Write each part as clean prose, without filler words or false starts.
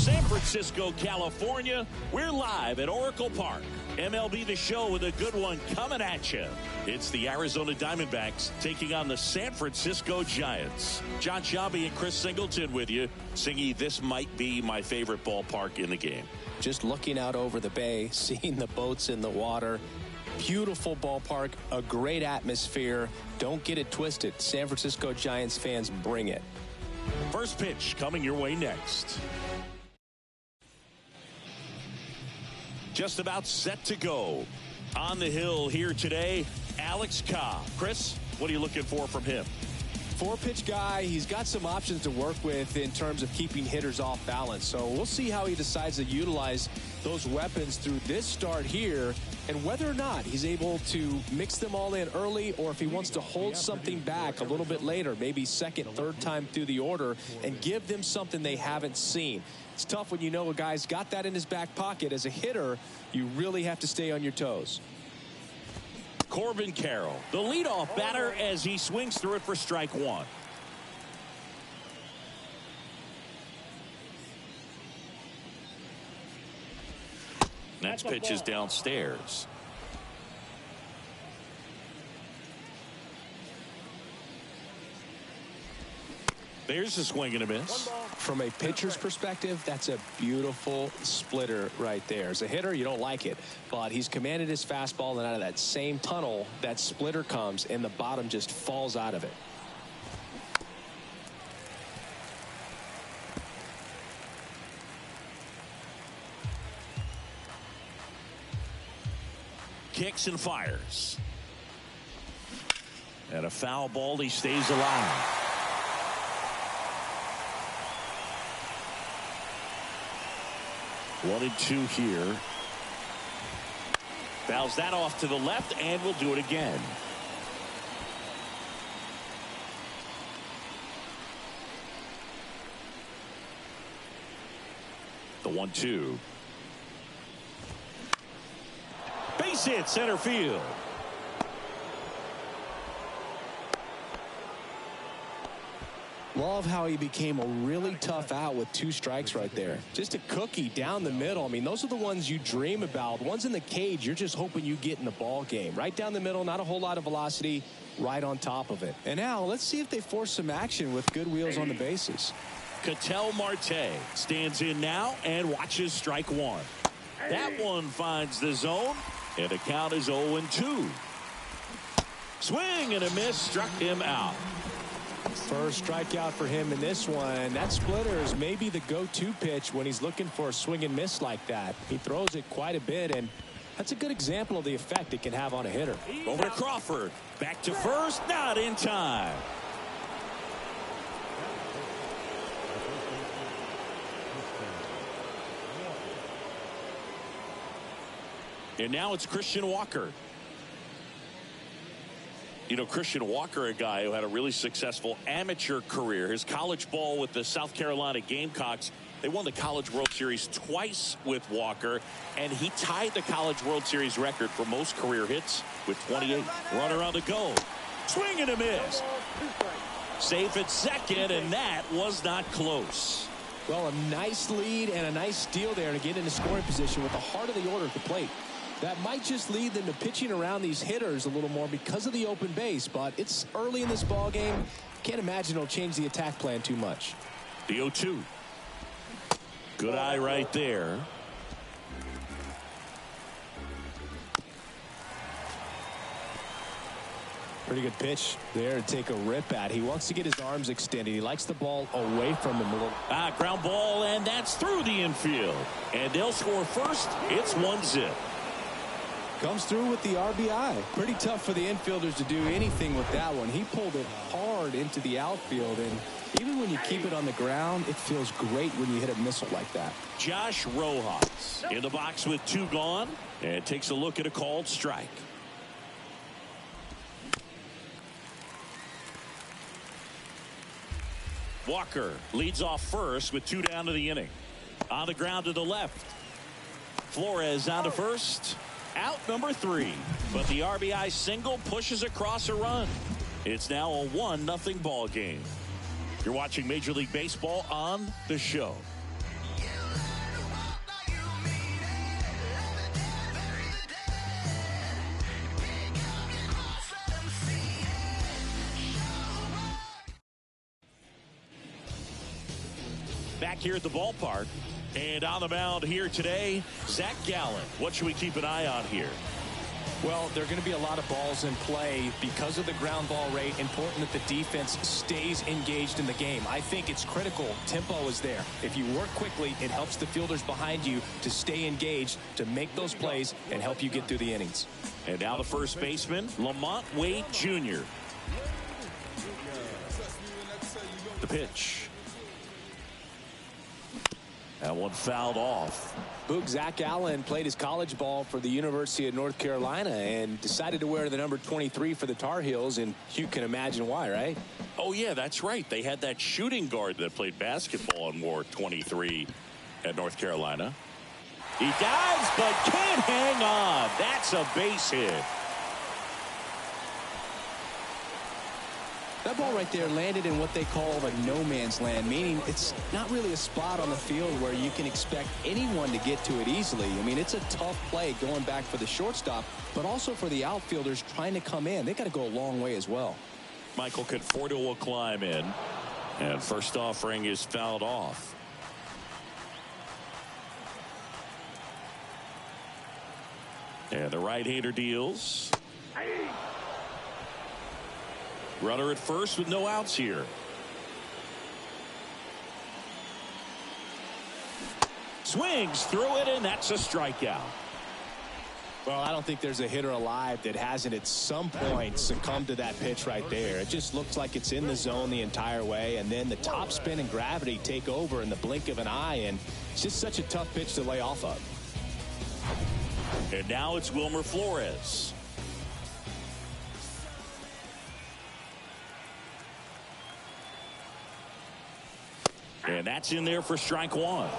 San Francisco, California. We're live at Oracle Park. MLB The Show with a good one coming at you. It's the Arizona Diamondbacks taking on the San Francisco Giants. John Shabby and Chris Singleton with you. Singy, this might be my favorite ballpark in the game. Just looking out over the bay, seeing the boats in the water. Beautiful ballpark, a great atmosphere. Don't get it twisted. San Francisco Giants fans, bring it. First pitch coming your way next. Just about set to go. On the hill here today, Alex Cobb. Chris, what are you looking for from him? Four-pitch guy. He's got some options to work with in terms of keeping hitters off balance. So we'll see how he decides to utilize those weapons through this start here and whether or not he's able to mix them all in early or if he wants to hold something back a little bit later, maybe second, third time through the order and give them something they haven't seen. It's tough when you know a guy's got that in his back pocket. As a hitter, you really have to stay on your toes. Corbin Carroll, the leadoff batter as he swings through it for strike one. Next pitch is downstairs. There's a swing and a miss. From a pitcher's perspective, that's a beautiful splitter right there. As a hitter, you don't like it, but he's commanded his fastball, and out of that same tunnel, that splitter comes, and the bottom just falls out of it. Kicks and fires. And a foul ball, he stays alive. One and two here. Fouls that off to the left, and we'll do it again. The 1-2. Base hit center field. Love how he became a really tough out with two strikes right there. Just a cookie down the middle. I mean, those are the ones you dream about. Ones in the cage, you're just hoping you get in the ball game. Right down the middle, not a whole lot of velocity, right on top of it. And now, let's see if they force some action with good wheels on the bases. Ketel Marte stands in now and watches strike one. That one finds the zone, and the count is 0-2. Swing and a miss, struck him out. First strikeout for him in this one. That splitter is maybe the go-to pitch when he's looking for a swing and miss like that. He throws it quite a bit, and that's a good example of the effect it can have on a hitter. Over to Crawford. Back to first, not in time. And now it's Christian Walker. You know, Christian Walker, a guy who had a really successful amateur career. His college ball with the South Carolina Gamecocks. They won the College World Series twice with Walker, and he tied the College World Series record for most career hits with 28. Runner on the go. Swing and a miss. Safe at second, and that was not close. Well, a nice lead and a nice steal there to get into scoring position with the heart of the order at the plate. That might just lead them to pitching around these hitters a little more because of the open base, but it's early in this ball game. Can't imagine it'll change the attack plan too much. The 0-2. Good eye right there. Pretty good pitch there to take a rip at. He wants to get his arms extended. He likes the ball away from him a little. Ground ball, and that's through the infield. And they'll score first. It's 1-0. Comes through with the RBI. Pretty tough for the infielders to do anything with that one. He pulled it hard into the outfield, and even when you keep it on the ground, it feels great when you hit a missile like that. Josh Rojas in the box with two gone, and takes a look at a called strike. Walker leads off first with two down to the inning. On the ground to the left. Flores on to first. Out number 3. But the RBI single pushes across a run. It's now a 1-0 ball game. You're watching Major League Baseball on The Show. back here at the ballpark. And on the mound here today, Zach Gallen. What should we keep an eye on here? Well, there are going to be a lot of balls in play because of the ground ball rate. Important that the defense stays engaged in the game. I think it's critical. Tempo is there. If you work quickly, it helps the fielders behind you to stay engaged, to make those plays, and help you get through the innings. And now the first baseman, Lamont Wade Jr. The pitch. That one fouled off. Boog, Zach Allen played his college ball for the University of North Carolina and decided to wear the number 23 for the Tar Heels, and you can imagine why, right? Oh, yeah, that's right. They had that shooting guard that played basketball and wore 23 at North Carolina. He dives, but can't hang on. That's a base hit. That ball right there landed in what they call a no man's land, meaning it's not really a spot on the field where you can expect anyone to get to it easily. I mean, it's a tough play going back for the shortstop, but also for the outfielders trying to come in. They got to go a long way as well. Michael Conforto will climb in, and first offering is fouled off. And the right-hander deals. Runner at first with no outs here. Swings through it, and that's a strikeout. Well, I don't think there's a hitter alive that hasn't at some point succumbed to that pitch right there. It just looks like it's in the zone the entire way, and then the top spin and gravity take over in the blink of an eye, and it's just such a tough pitch to lay off of. And now it's Wilmer Flores. And that's in there for strike one.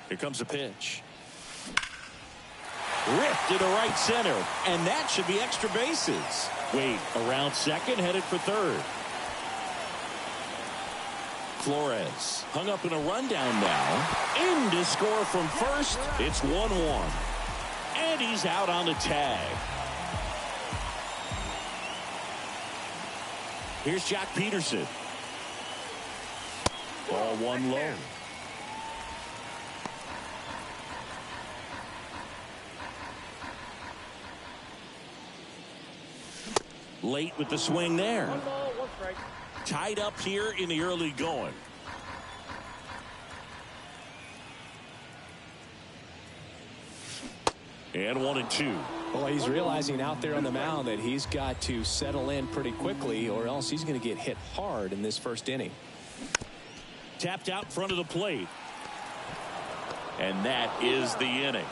Here comes the pitch. Ripped into right center, and that should be extra bases. Wade around second, headed for third. Flores hung up in a rundown now. In to score from first. It's 1-1. And he's out on the tag. Here's Jock Peterson. Ball one low. Late with the swing there. 1 ball, 1 strike. Tied up here in the early going. And 1-2. Well, he's realizing out there on the mound that he's got to settle in pretty quickly, or else he's going to get hit hard in this first inning. Tapped out in front of the plate. And that is the inning.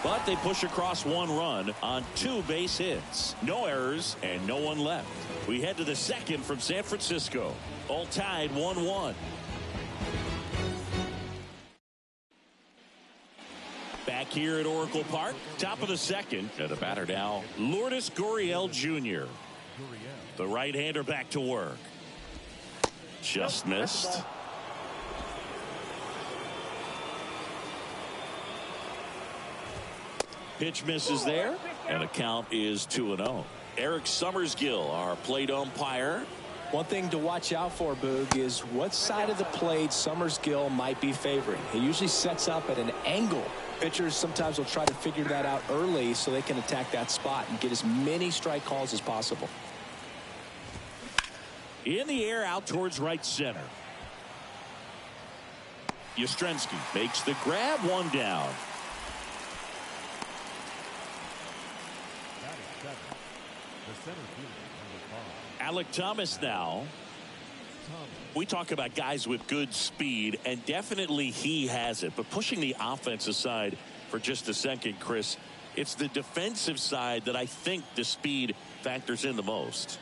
But they push across 1 run on 2 base hits. No errors and no one left. We head to the second from San Francisco. All tied 1-1. Back here at Oracle Park, top of the second. And the batter now, Lourdes Gurriel Jr. The right-hander back to work. Just missed. Pitch misses there, and the count is 2-0. Eric Summersgill, our plate umpire. One thing to watch out for, Boog, is what side of the plate Summersgill might be favoring. He usually sets up at an angle. Pitchers sometimes will try to figure that out early so they can attack that spot and get as many strike calls as possible. In the air out towards right center. Yastrzemski makes the grab, 1 down. Alec Thomas now. We talk about guys with good speed, and definitely he has it. But pushing the offense aside for just a second, Chris, it's the defensive side that I think the speed factors in the most.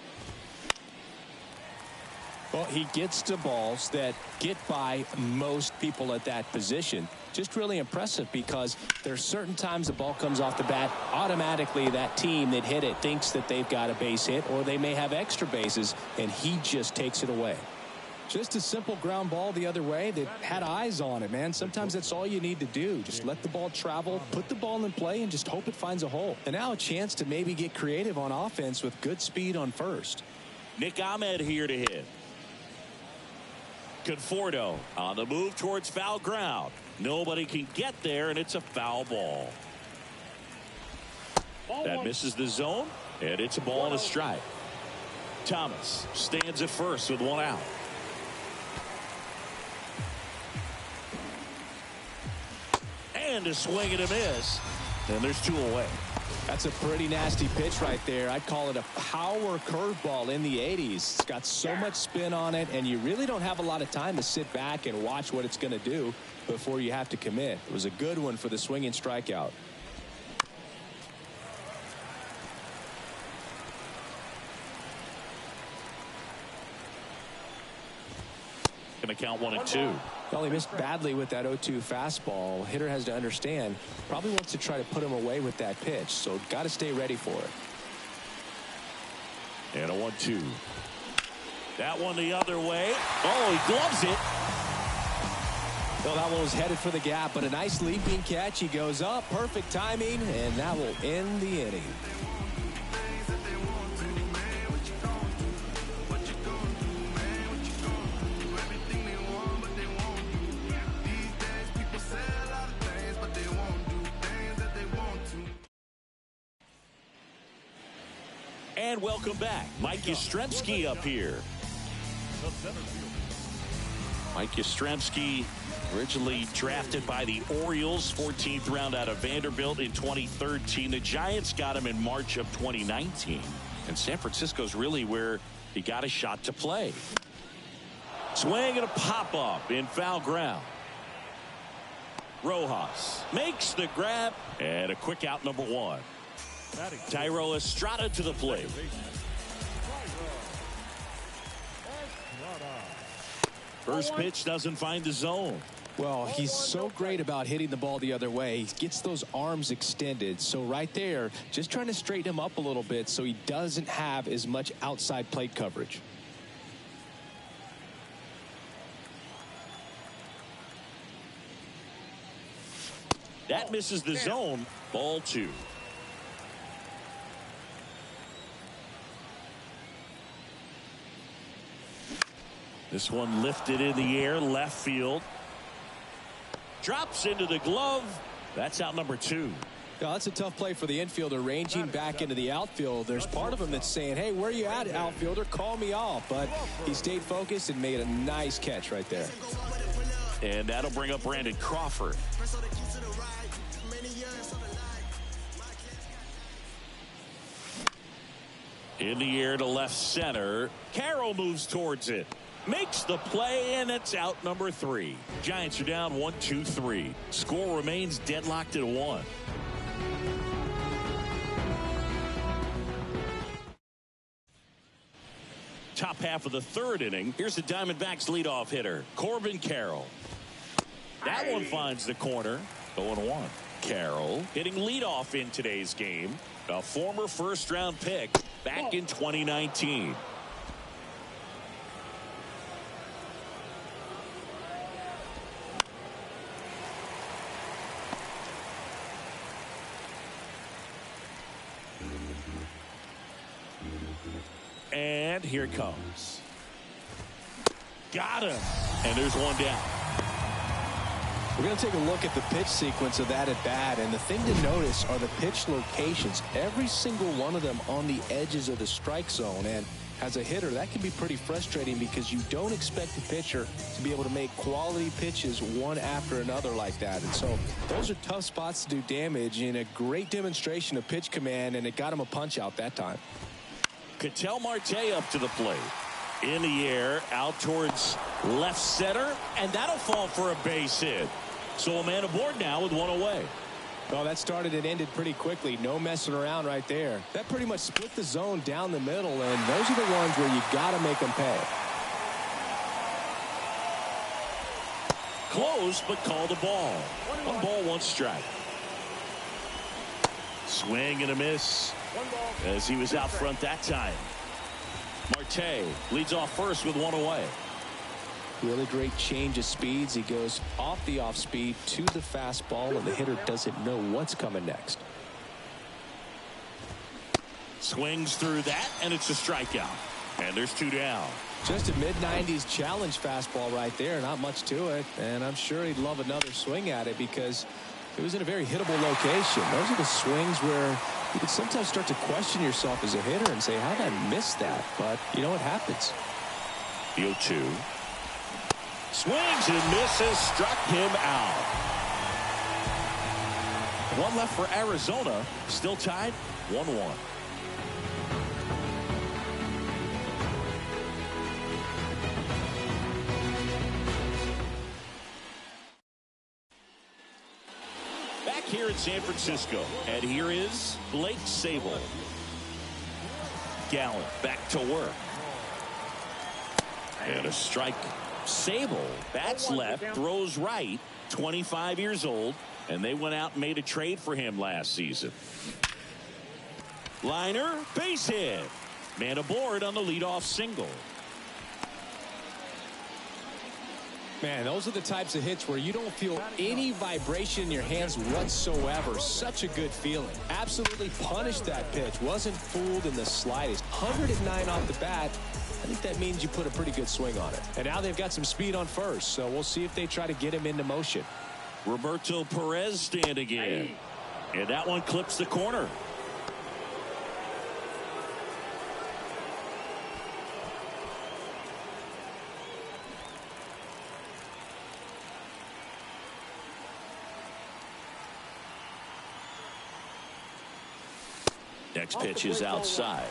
Well, he gets to balls that get by most people at that position. Just really impressive because there's certain times the ball comes off the bat, automatically that team that hit it thinks that they've got a base hit or they may have extra bases, and he just takes it away. Just a simple ground ball the other way that had eyes on it, man. Sometimes that's all you need to do. Just let the ball travel, put the ball in play, and just hope it finds a hole. And now a chance to maybe get creative on offense with good speed on first. Nick Ahmed here to hit. Conforto on the move towards foul ground. Nobody can get there, and it's a foul ball. That misses the zone, and it's a ball and a strike. Thomas stands at first with one out. And a swing and a miss, and there's two away. That's a pretty nasty pitch right there. I'd call it a power curveball in the 80s. It's got so much spin on it, and you really don't have a lot of time to sit back and watch what it's going to do before you have to commit. It was a good one for the swinging strikeout. Going to count 1-2. Well, he missed badly with that 0-2 fastball. Hitter has to understand, probably wants to try to put him away with that pitch, so got to stay ready for it. And a 1-2. That one the other way. Oh, he gloves it. Well, that one was headed for the gap, but a nice leaping catch. He goes up, perfect timing, and that will end the inning. And welcome back. Mike Yastrzemski up here. Mike Yastrzemski, originally drafted by the Orioles, 14th round out of Vanderbilt in 2013. The Giants got him in March of 2019. And San Francisco's really where he got a shot to play. Swing and a pop-up in foul ground. Rojas makes the grab, and a quick out, number one. Thairo Estrada to the plate. First pitch doesn't find the zone. Well, he's so great about hitting the ball the other way. He gets those arms extended. So right there, just trying to straighten him up a little bit so he doesn't have as much outside plate coverage. That misses the zone. Ball two. This one lifted in the air, left field. Drops into the glove. That's out number two. Yeah, that's a tough play for the infielder, ranging back into the outfield. There's part of him that's saying, hey, where you at, outfielder? Call me off. But he stayed focused and made a nice catch right there. And that'll bring up Brandon Crawford. In the air to left center. Carroll moves towards it. Makes the play, and it's out number three. Giants are down 1-2-3. Score remains deadlocked at 1. Top half of the third inning. Here's the Diamondbacks leadoff hitter, Corbin Carroll. That one finds the corner. 0-1. Carroll hitting leadoff in today's game. A former first-round pick back in 2019. And here it comes. Got him. And there's one down. We're going to take a look at the pitch sequence of that at bat, and the thing to notice are the pitch locations. Every single one of them on the edges of the strike zone, and as a hitter, that can be pretty frustrating because you don't expect the pitcher to be able to make quality pitches one after another like that. And so those are tough spots to do damage, and a great demonstration of pitch command, and it got him a punch out that time. Ketel Marte up to the plate. In the air, out towards left center, and that'll fall for a base hit. So a man aboard now with one away. Well, that started and ended pretty quickly. No messing around right there. That pretty much split the zone down the middle, and those are the ones where you got to make them pay. Close, but called a ball. 1 ball, 1 strike. Swing and a miss as he was out front that time. Marte leads off first with 1 away. Really great change of speeds. He goes off the off speed to the fastball, and the hitter doesn't know what's coming next. Swings through that, and it's a strikeout. And there's 2 down. Just a mid-90s challenge fastball right there. Not much to it. And I'm sure he'd love another swing at it because it was in a very hittable location. Those are the swings where you can sometimes start to question yourself as a hitter and say, how did I miss that? But, you know, it happens. The 0-2. Swings and misses. Struck him out. 1 left for Arizona. Still tied 1-1. Here in San Francisco, and here is Blake Sable. Gallen back to work, and a strike. Sable bats left, throws right, 25 years old, and they went out and made a trade for him last season. Liner, base hit. Man aboard on the leadoff single. Man, those are the types of hits where you don't feel any vibration in your hands whatsoever. Such a good feeling. Absolutely punished that pitch. Wasn't fooled in the slightest. 109 off the bat. I think that means you put a pretty good swing on it. And now they've got some speed on first, so we'll see if they try to get him into motion. Roberto Perez standing in. And that one clips the corner. Next pitch is outside.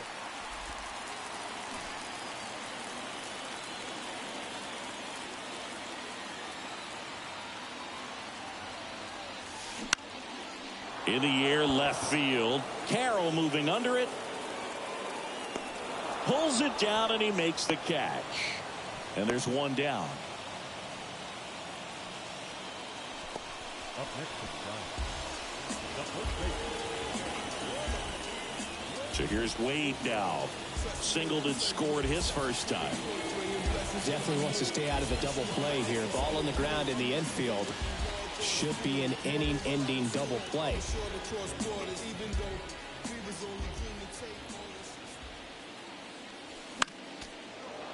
In the air, left field. Carroll moving under it. Pulls it down, and he makes the catch. And there's 1 down. So here's Wade now. Singled and scored his first time. Definitely wants to stay out of the double play here. Ball on the ground in the infield. Should be an inning-ending double play.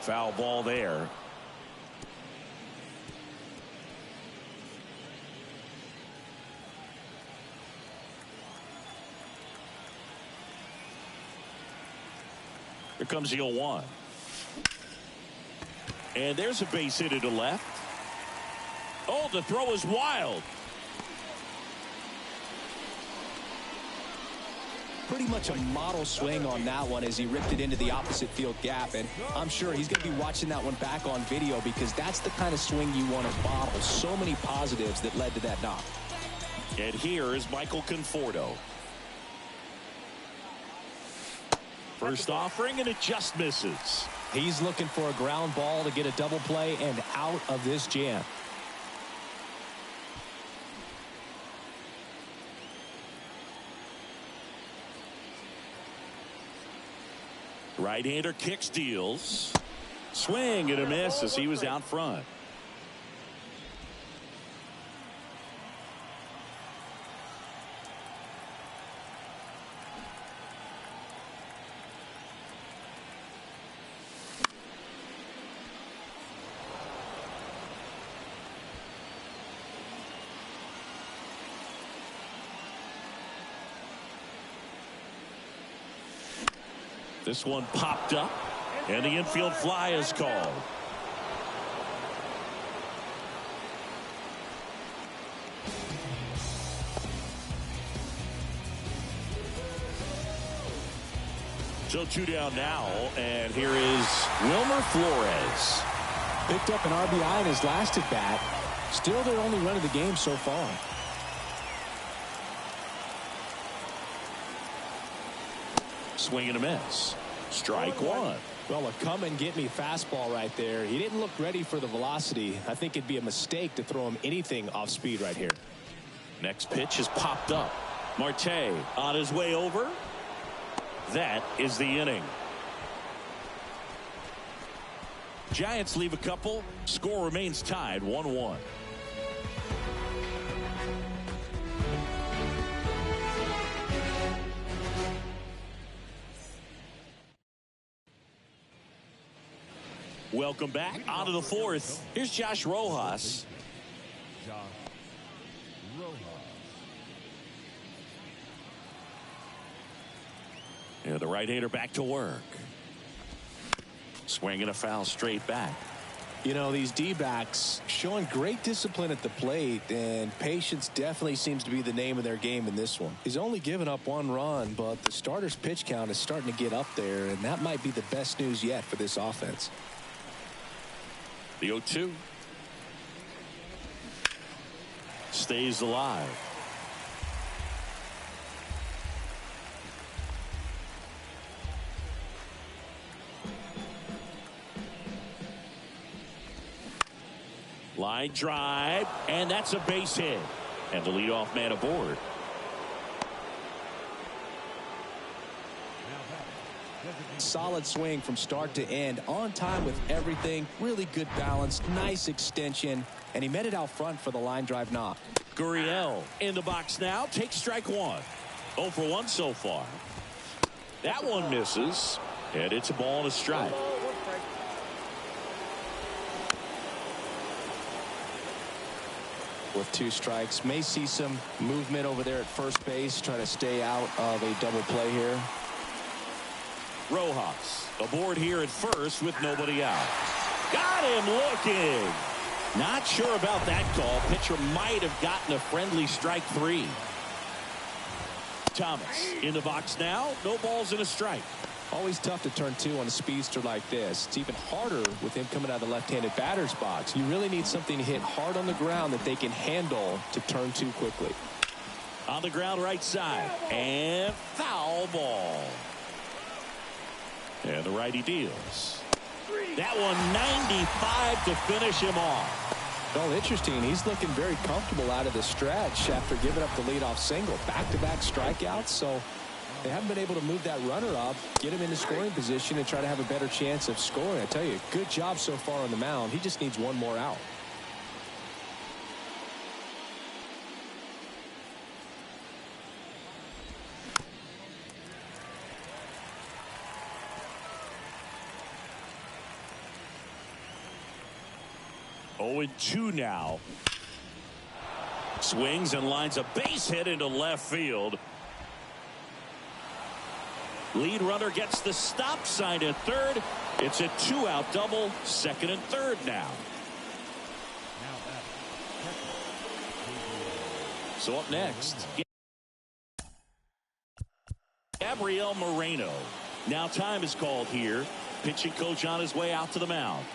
Foul ball there. Here comes the 0-1. And there's a base hit to left. Oh, the throw is wild. Pretty much a model swing on that one as he ripped it into the opposite field gap. And I'm sure he's going to be watching that one back on video because that's the kind of swing you want to bottle. So many positives that led to that knock. And here is Michael Conforto. First offering, and it just misses. He's looking for a ground ball to get a double play and out of this jam. Right-hander kicks, deals. Swing and a miss as he was out front. This one popped up, and the infield fly is called. So 2 down now, and here is Wilmer Flores. Picked up an RBI in his last at bat. Still their only run of the game so far. Swing and a miss. Strike 1. Well, a come-and-get-me fastball right there. He didn't look ready for the velocity. I think it'd be a mistake to throw him anything off speed right here. Next pitch is popped up. Marte on his way over. That is the inning. Giants leave a couple. Score remains tied 1-1. Welcome back. On to the fourth. Here's Josh Rojas. Yeah, the right-hander back to work. Swinging a foul straight back. You know, these D-backs showing great discipline at the plate, and patience definitely seems to be the name of their game in this one. He's only given up 1 run, but the starter's pitch count is starting to get up there, and that might be the best news yet for this offense. The 0-2 stays alive. Line drive, and that's a base hit. And the leadoff man aboard. Solid swing from start to end, on time with everything, really good balance, nice extension, and he met it out front for the line drive knock. Gurriel in the box now, takes strike 1. 0 for 1 so far. That one misses, and it's a ball and a strike. With 2 strikes, may see some movement over there at first base, try to stay out of a double play here. Rojas aboard here at first with nobody out. Got him looking. Not sure about that call. Pitcher might have gotten a friendly strike 3. Thomas in the box now. No balls and a strike. Always tough to turn 2 on a speedster like this. It's even harder with him coming out of the left-handed batter's box. You really need something to hit hard on the ground that they can handle to turn 2 quickly. On the ground right side. And foul ball. And the righty deals. That one 95 to finish him off. Well, interesting. He's looking very comfortable out of the stretch after giving up the leadoff single. Back-to-back strikeouts, so they haven't been able to move that runner up, get him into scoring position, and try to have a better chance of scoring. I tell you, good job so far on the mound. He just needs 1 more out. Oh, 0-2 now. Swings and lines a base hit into left field. Lead runner gets the stop sign at third. It's a 2-out double, second and third now. So up next, Gabriel Moreno. Now time is called here. Pitching coach on his way out to the mound.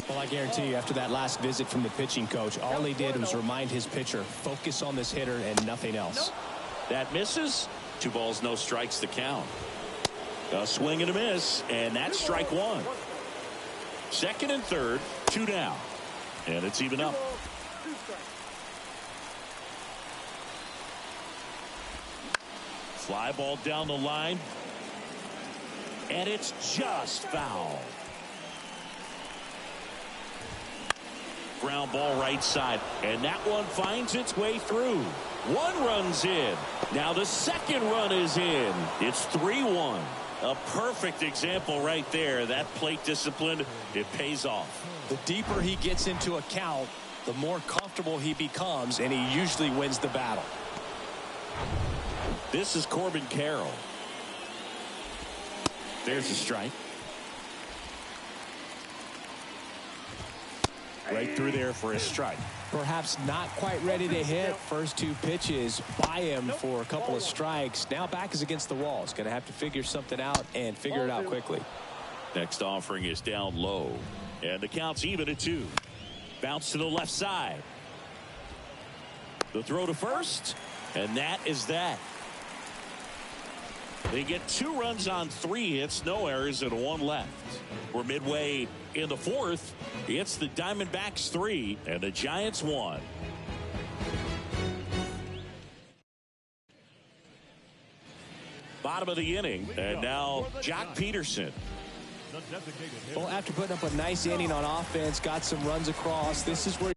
Well, I guarantee you, after that last visit from the pitching coach, all he did was remind his pitcher, focus on this hitter and nothing else. That misses. 2 balls, no strikes to count. A swing and a miss, and that's strike 1. Second and third, 2 down. And it's even up. Fly ball down the line. And it's just foul. Ground ball right side, and that one finds its way through. 1 run's in. Now the second run is in. It's 3-1. A perfect example right there. That plate discipline, it pays off. The deeper he gets into a count, the more comfortable he becomes, and he usually wins the battle. This is Corbin Carroll. There's the strike. Right through there for a strike. Perhaps not quite ready to hit. First 2 pitches by him for a couple of strikes. Now back is against the wall. He's going to have to figure something out and figure it out quickly. Next offering is down low. And the count's even at 2. Bounce to the left side. The throw to first, and that is that. They get 2 runs on 3 hits, no errors, and 1 left. We're midway in the 4th. It's the Diamondbacks 3 and the Giants 1. Bottom of the inning, and now Jock Peterson. Well, after putting up a nice inning on offense, got some runs across, this is where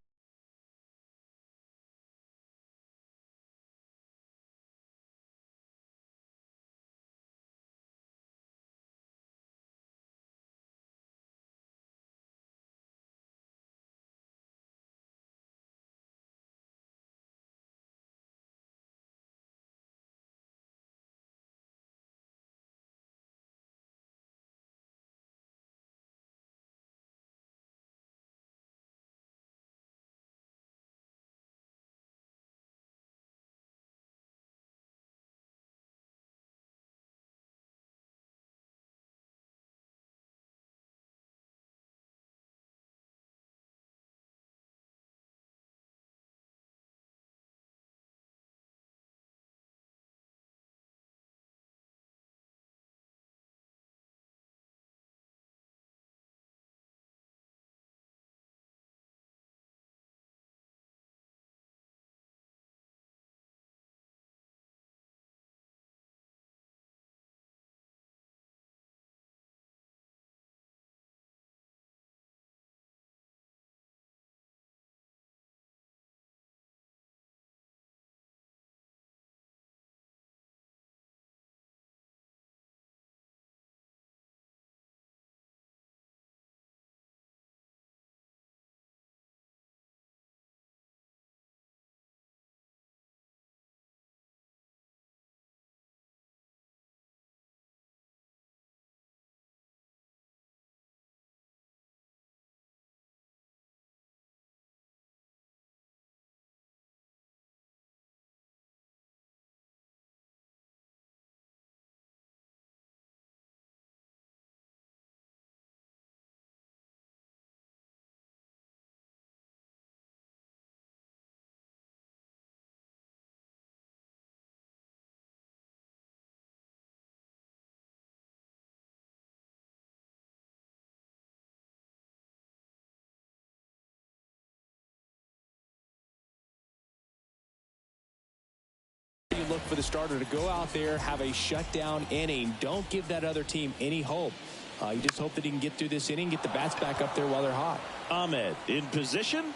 you look for the starter to go out there, have a shutdown inning. Don't give that other team any hope. You just hope that he can get through this inning, get the bats back up there while they're hot. Ahmed in position,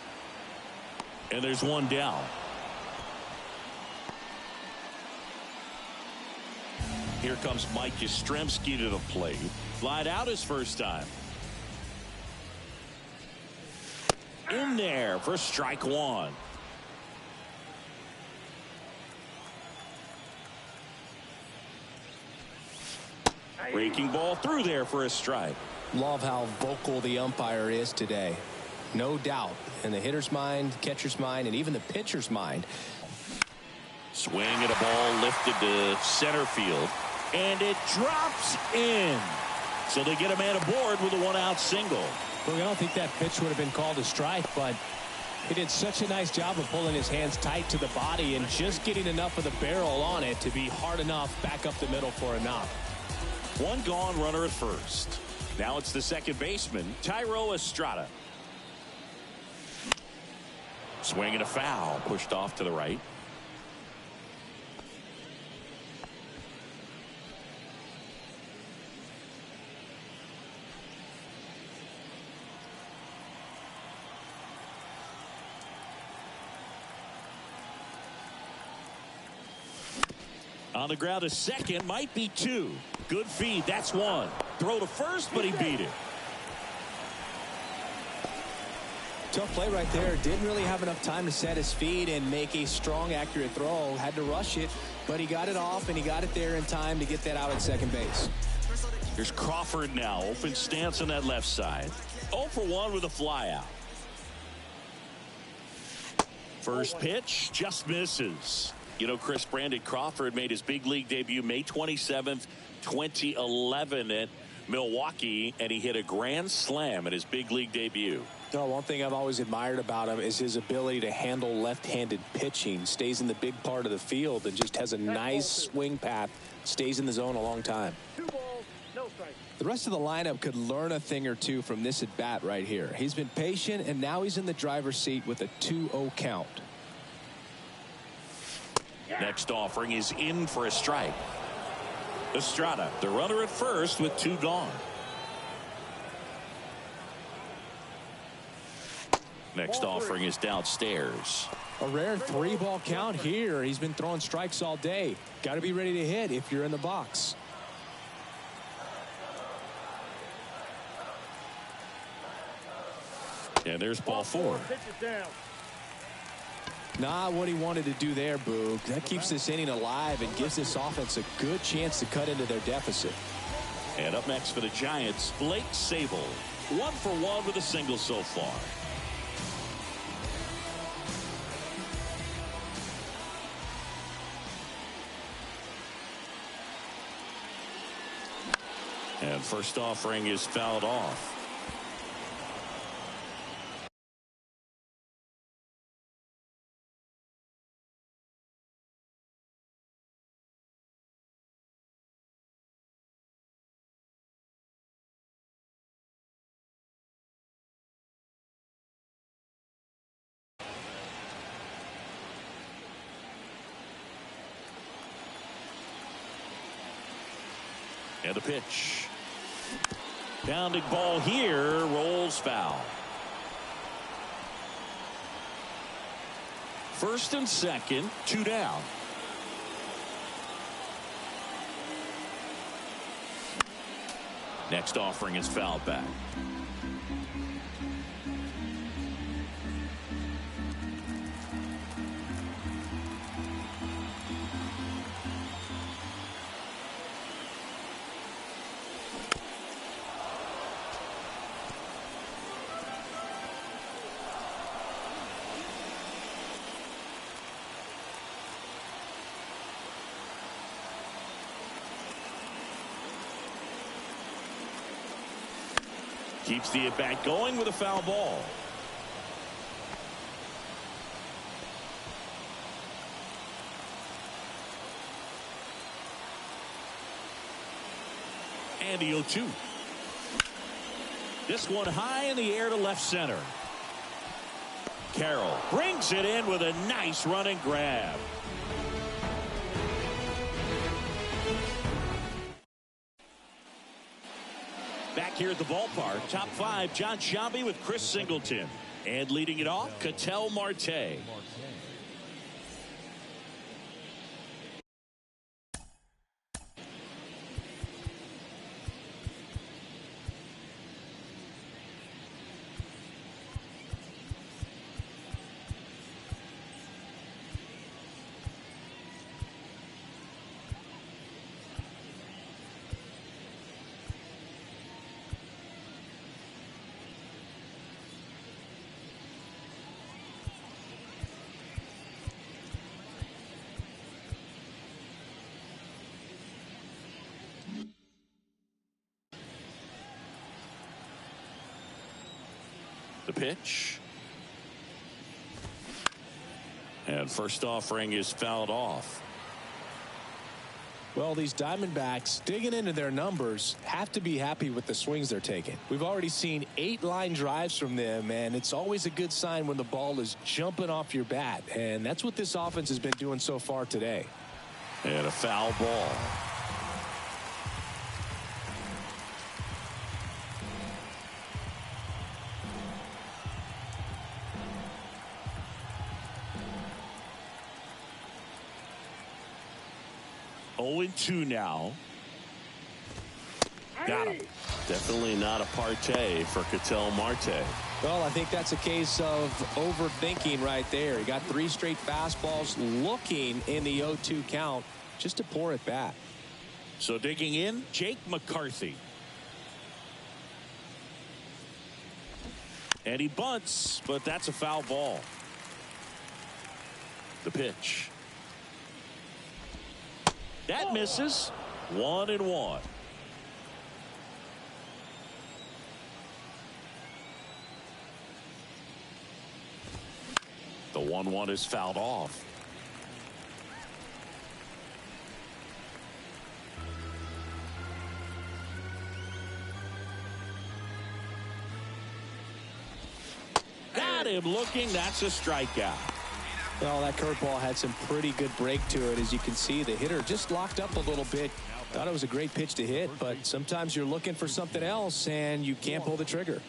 and there's 1 down. Here comes Mike Yastrzemski to the plate. Flied out his first time. In there for strike 1. Breaking ball through there for a strike. Love how vocal the umpire is today. No doubt in the hitter's mind, catcher's mind, and even the pitcher's mind. Swing at a ball lifted to center field, and it drops in. So they get a man aboard with a 1-out single. Look, I don't think that pitch would have been called a strike, but he did such a nice job of pulling his hands tight to the body and just getting enough of the barrel on it to be hard enough back up the middle for a knock. 1 gone, runner at first. Now it's the second baseman, Thairo Estrada. Swing and a foul, pushed off to the right. On the ground to second, might be 2. Good feed, that's 1. Throw to first, but he beat it. Tough play right there. Didn't really have enough time to set his feet and make a strong, accurate throw. Had to rush it, but he got it off, and he got it there in time to get that out at second base. Here's Crawford now. Open stance on that left side. 0 for 1 with a fly out. First pitch just misses. You know, Chris, Brandon Crawford made his big league debut May 27th, 2011. And Milwaukee, and he hit a grand slam in his big league debut. No, one thing I've always admired about him is his ability to handle left-handed pitching. Stays in the big part of the field and just has a nice swing path. Stays in the zone a long time. 2 balls, no strikes. The rest of the lineup could learn a thing or two from this at bat right here. He's been patient, and now he's in the driver's seat with a 2-0 count. Next offering is in for a strike. Estrada, the runner at first with 2 gone. Next offering is downstairs. A rare 3-ball count here. He's been throwing strikes all day. Got to be ready to hit if you're in the box. And there's ball 4. Pitch it down. Not what he wanted to do there, Boog. That keeps this inning alive and gives this offense a good chance to cut into their deficit. And up next for the Giants, Blake Sabol. 1 for 1 with a single so far. And first offering is fouled off. And a pitch. Pounding ball here, rolls foul. First and second, 2 down. Next offering is fouled back. Keeps the at-bat going with a foul ball. And the 0-2. This one high in the air to left center. Carroll brings it in with a nice running grab. Back here at the ballpark, top 5, John Sciambi with Chris Singleton. And leading it off, Ketel Marte. The pitch. And first offering is fouled off. Well, these Diamondbacks digging into their numbers have to be happy with the swings they're taking. We've already seen 8 line drives from them, and it's always a good sign when the ball is jumping off your bat. And that's what this offense has been doing so far today. And a foul ball. Oh, 2 now. Got him. Definitely not a partay for Ketel Marte. Well, I think that's a case of overthinking right there. He got 3 straight fastballs looking in the 0-2 count just to pour it back. So digging in, Jake McCarthy. And he bunts, but that's a foul ball. The pitch. That misses. 1-1. 1-1 is fouled off. Got him looking. That's a strikeout. Well, that curveball had some pretty good break to it. As you can see, the hitter just locked up a little bit. Thought it was a great pitch to hit, but sometimes you're looking for something else and you can't pull the trigger.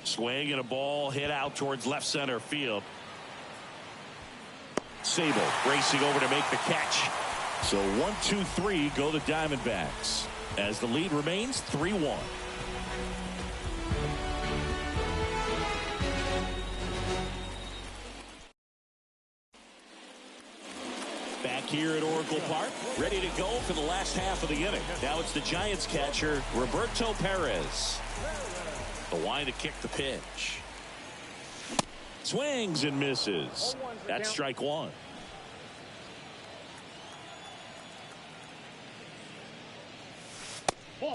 Swing and a ball hit out towards left center field. Sable racing over to make the catch. So 1-2-3 go the Diamondbacks as the lead remains 3-1. Back here at Oracle Park, ready to go for the last half of the inning. Now it's the Giants catcher, Roberto Perez. The line to kick the pitch. Swings and misses. That's strike one.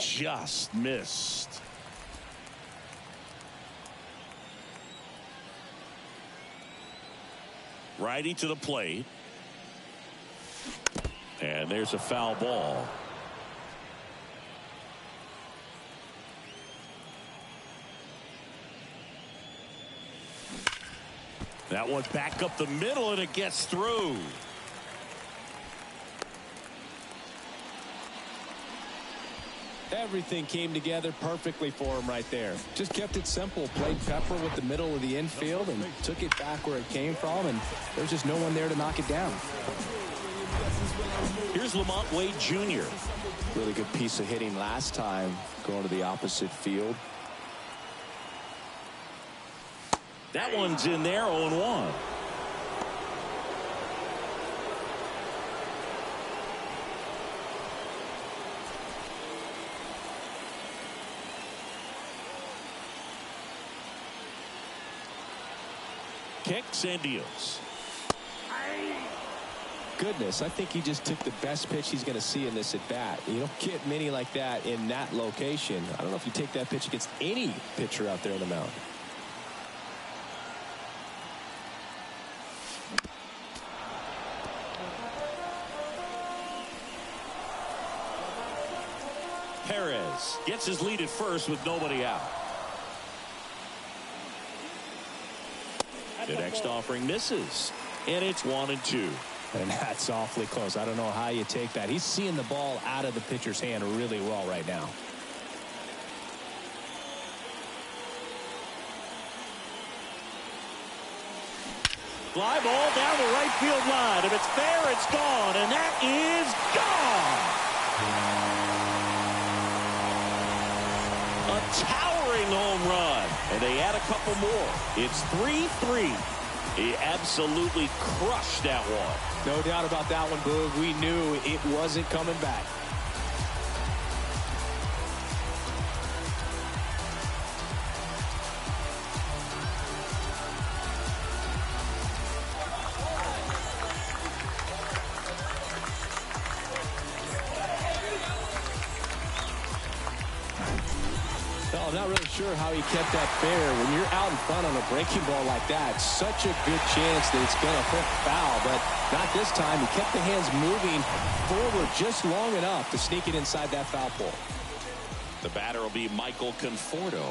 Just missed. Righty to the plate. And there's a foul ball. That one back up the middle and it gets through. Everything came together perfectly for him right there. Just kept it simple. Played pepper with the middle of the infield and took it back where it came from, and there's just no one there to knock it down. Here's Lamont Wade Jr. Really good piece of hitting last time, going to the opposite field. That one's in there, 0-1. Kicks and deals. Goodness, I think he just took the best pitch he's going to see in this at bat. You don't get many like that in that location. I don't know if you take that pitch against any pitcher out there on the mound. Perez gets his lead at first with nobody out. The next offering misses, and it's 1-2. And that's awfully close. I don't know how you take that. He's seeing the ball out of the pitcher's hand really well right now. Fly ball down the right field line. If it's fair, it's gone, and that is gone. A towering home run, and they add a couple more. It's 3-3. He absolutely crushed that one. No doubt about that one, Boog. We knew it wasn't coming back. I'm not really sure how he kept that fair. When you're out in front on a breaking ball like that, such a good chance that it's going to hook foul, but not this time. He kept the hands moving forward just long enough to sneak it inside that foul pole. The batter will be Michael Conforto.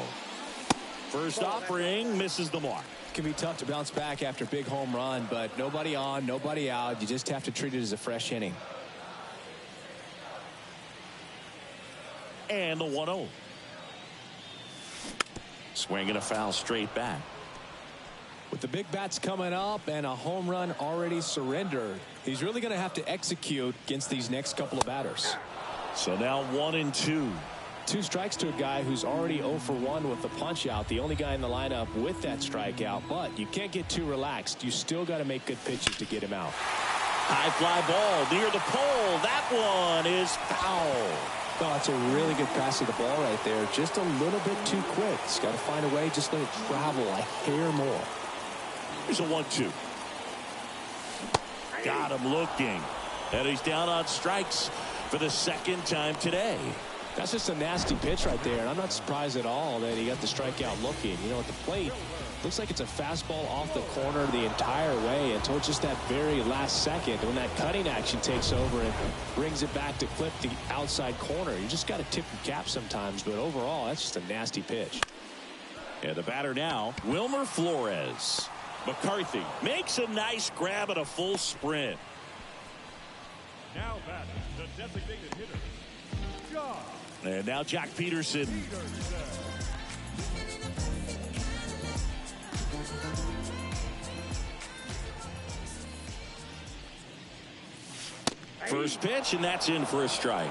First offering misses the mark. It can be tough to bounce back after a big home run, but nobody on, nobody out. You just have to treat it as a fresh inning. And the 1-0. Swinging a foul straight back. With the big bats coming up and a home run already surrendered, he's really going to have to execute against these next couple of batters. So now 1-2. 2 strikes to a guy who's already 0 for 1 with the punch out. The only guy in the lineup with that strikeout, but you can't get too relaxed. You still got to make good pitches to get him out. High fly ball near the pole. That one is foul. Oh, it's a really good pass of the ball right there. Just a little bit too quick. He's got to find a way. Just let it travel a hair more. Here's a 1-2. Got him looking. And he's down on strikes for the second time today. That's just a nasty pitch right there, and I'm not surprised at all that he got the strikeout looking. You know, at the plate, looks like it's a fastball off the corner the entire way until just that very last second when that cutting action takes over and brings it back to clip the outside corner. You just got to tip your cap sometimes, but overall, that's just a nasty pitch. And the batter now, Wilmer Flores. McCarthy makes a nice grab at a full sprint. Now batting, the designated hitter, Josh. And now Jack Peterson. First pitch, and that's in for a strike.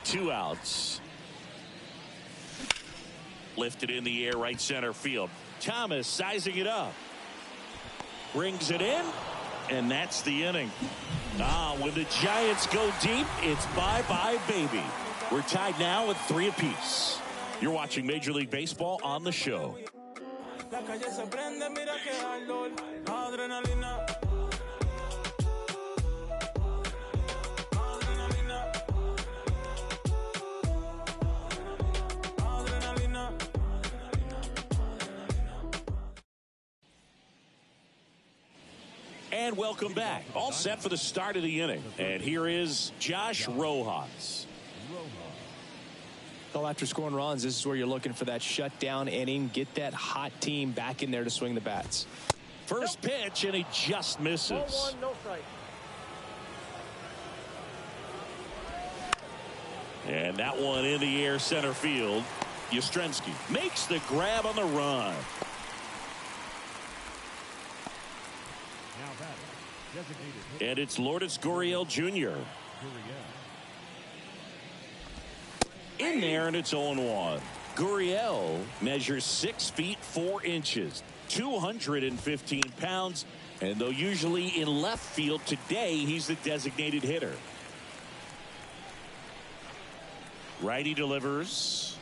Two outs. Lifted in the air, right center field. Thomas sizing it up. Brings it in, and that's the inning. When the Giants go deep, it's bye-bye, baby. We're tied now at 3 apiece. You're watching Major League Baseball on the show. And welcome back. All set for the start of the inning. And here is Josh Rojas. Well, after scoring runs, this is where you're looking for that shutdown inning. Get that hot team back in there to swing the bats. First pitch, and he just misses. No strike. And that one in the air center field. Yastrzemski makes the grab on the run. Now batting, designated hitter, And it's Lourdes Gurriel Jr. In there, and it's 0-1. Gurriel measures 6 feet 4 inches, 215 pounds, and though usually in left field, today he's the designated hitter. Righty delivers.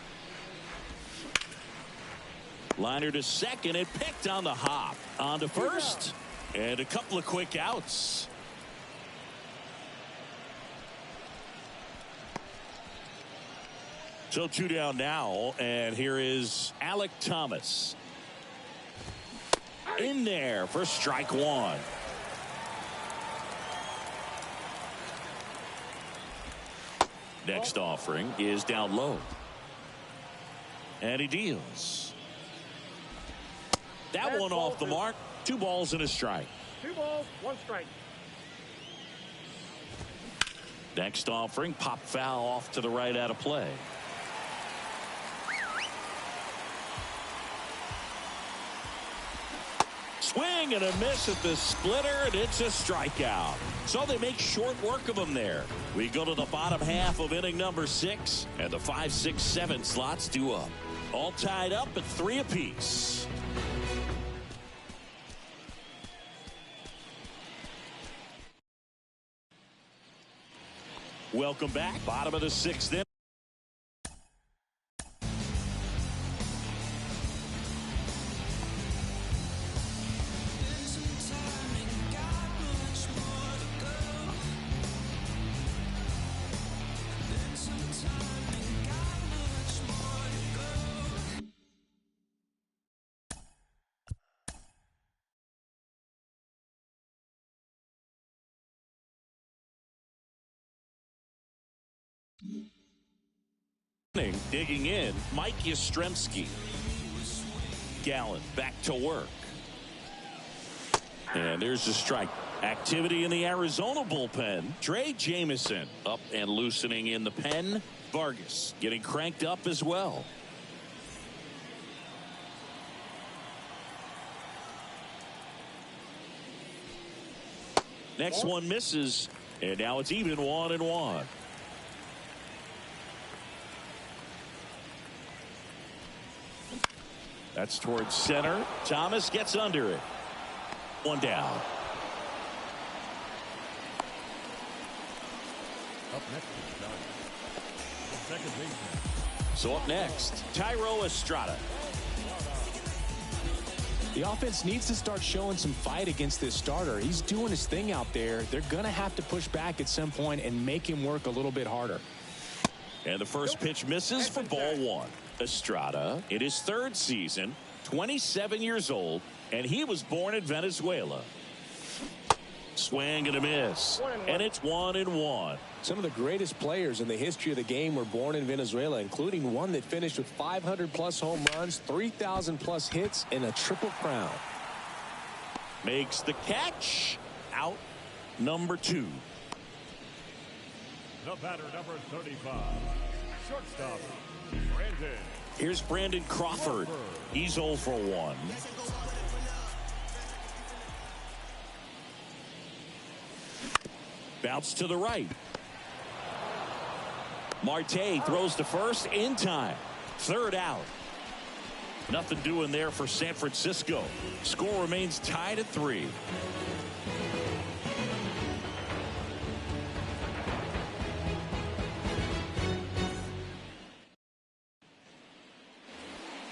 Liner to second, and picked on the hop. On to first, and a couple of quick outs. So 2 down now, and here is Alek Thomas. In there for strike 1. Next offering is down low. And he deals. That one off the mark. 2 balls and a strike. 2 balls, 1 strike. Next offering, pop foul off to the right out of play. Swing and a miss at the splitter, and it's a strikeout. So they make short work of him there. We go to the bottom half of inning number 6, and the 5, 6, 7 slots due up. All tied up at 3 apiece. Welcome back. Bottom of the 6th inning. Digging in, Mike Yastrzemski. Gallen back to work. And there's a strike. Activity in the Arizona bullpen. Trey Jamison up and loosening in the pen. Vargas getting cranked up as well. Next one misses, and now it's even 1-1. That's towards center. Thomas gets under it. 1 down. Up next is the second baseman. So up next, Thairo Estrada. The offense needs to start showing some fight against this starter. He's doing his thing out there. They're going to have to push back at some point and make him work a little bit harder. And the first pitch misses for ball one. Estrada in his third season, 27 years old, and he was born in Venezuela. Swing and a miss, and it's 1-1. Some of the greatest players in the history of the game were born in Venezuela, including one that finished with 500-plus home runs, 3,000-plus hits, and a triple crown. Makes the catch. Out number 2. The batter, number 35. Shortstop, Brandon. Here's Brandon Crawford. He's 0 for 1. Bounce to the right. Marte throws to first in time. Third out. Nothing doing there for San Francisco. Score remains tied at 3.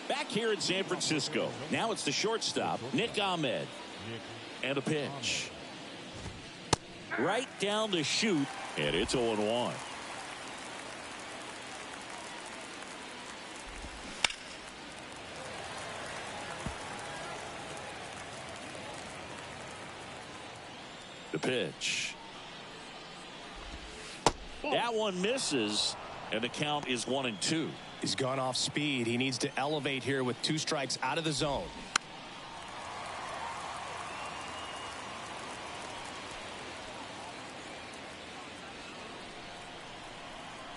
Back here in San Francisco. Now it's the shortstop, Nick Ahmed. And a pitch. Right down the chute, and it's 0-1. The pitch. That one misses, and the count is 1-2. He's gone off speed. He needs to elevate here with 2 strikes out of the zone.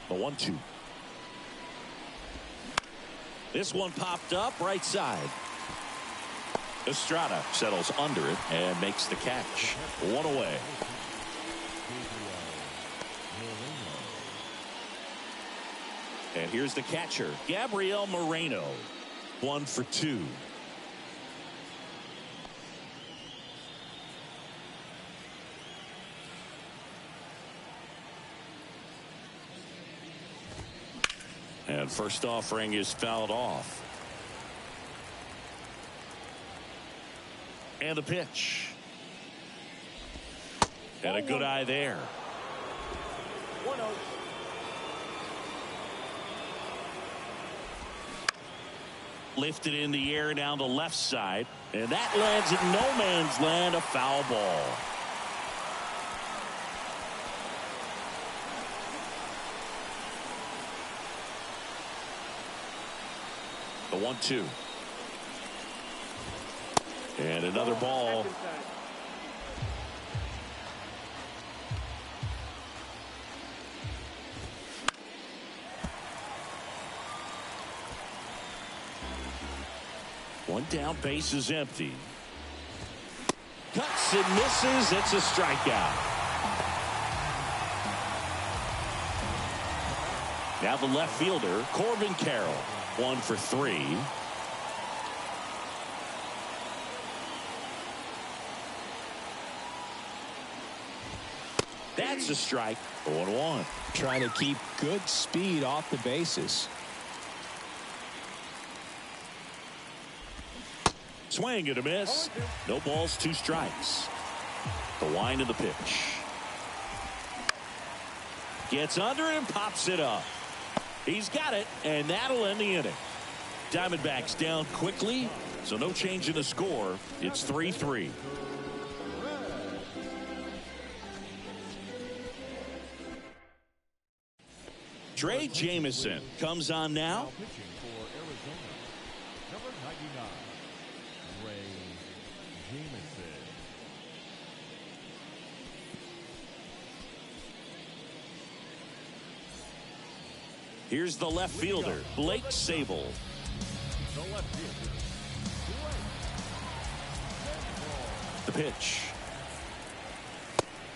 The 1-2. This one popped up right side. Estrada settles under it and makes the catch. 1 away. And here's the catcher, Gabriel Moreno. 1 for 2. And first offering is fouled off. And the pitch. And a good eye there. 1-0. Lifted in the air down the left side. And that lands in no man's land, a foul ball. The 1-2. And another ball. One down, base is empty. Cuts and misses. It's a strikeout. Now the left fielder, Corbin Carroll. 1 for 3. That's a strike. 0-1. Trying to keep good speed off the bases. Swing and a miss. No balls, 2 strikes. The wind of the pitch. Gets under it and pops it up. He's got it, and that'll end the inning. Diamondbacks down quickly, so no change in the score. It's 3-3. Trey Jamison comes on now. Pitching for Arizona, number 99, Trey Jamison. Here's the left fielder, Blake Sable. The left fielder, The pitch.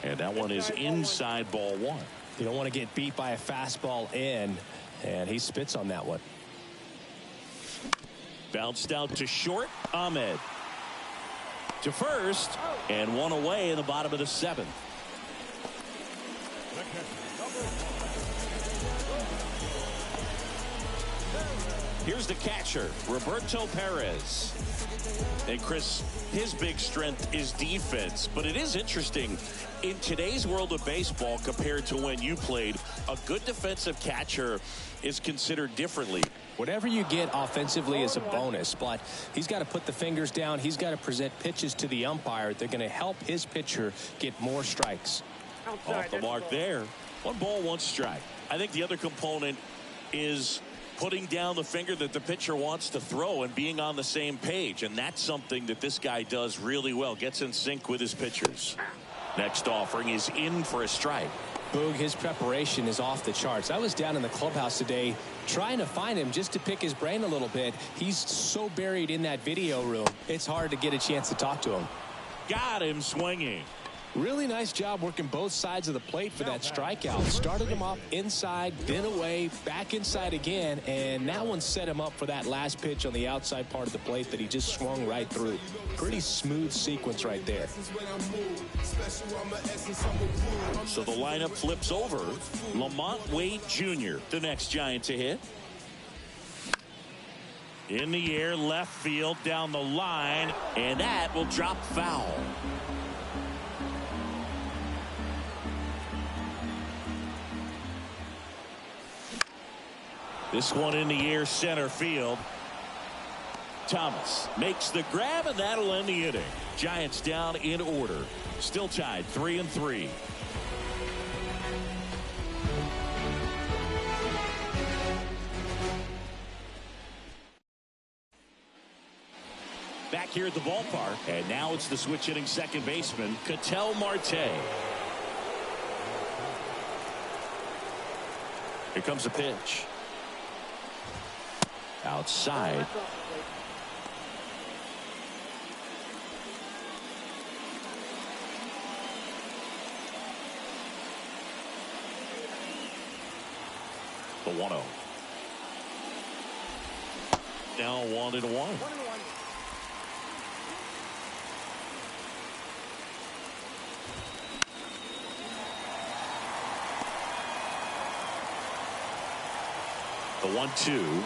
And that one is inside ball 1. You don't want to get beat by a fastball in, and he spits on that one. Bounced out to short, Ahmed. To first, and 1 away in the bottom of the 7th. the catcher, number 1. Here's the catcher, Roberto Perez. And Chris, his big strength is defense, but it is interesting in today's world of baseball compared to when you played, a good defensive catcher is considered differently. Whatever you get offensively is a bonus, but he's got to put the fingers down. He's got to present pitches to the umpire. They're going to help his pitcher get more strikes. Off the mark there. 1 ball, 1 strike. I think the other component is putting down the finger that the pitcher wants to throw and being on the same page. And that's something that this guy does really well. Gets in sync with his pitchers. Next offering is in for a strike. Boog, his preparation is off the charts. I was down in the clubhouse today trying to find him just to pick his brain a little bit. He's so buried in that video room. It's hard to get a chance to talk to him. Got him swinging. Really nice job working both sides of the plate for that strikeout. Started him up inside, then away, back inside again, and that one set him up for that last pitch on the outside part of the plate that he just swung right through. Pretty smooth sequence right there. So the lineup flips over. Lamont Wade Jr., the next Giant to hit. In the air, left field, down the line, and that will drop foul. This one in the air, center field. Thomas makes the grab, and that'll end the inning. Giants down in order. Still tied 3-3. Back here at the ballpark, and now it's the switch hitting second baseman, Ketel Marte. Here comes a pitch. Outside. The 1-0. Now 1-1. The 1-2.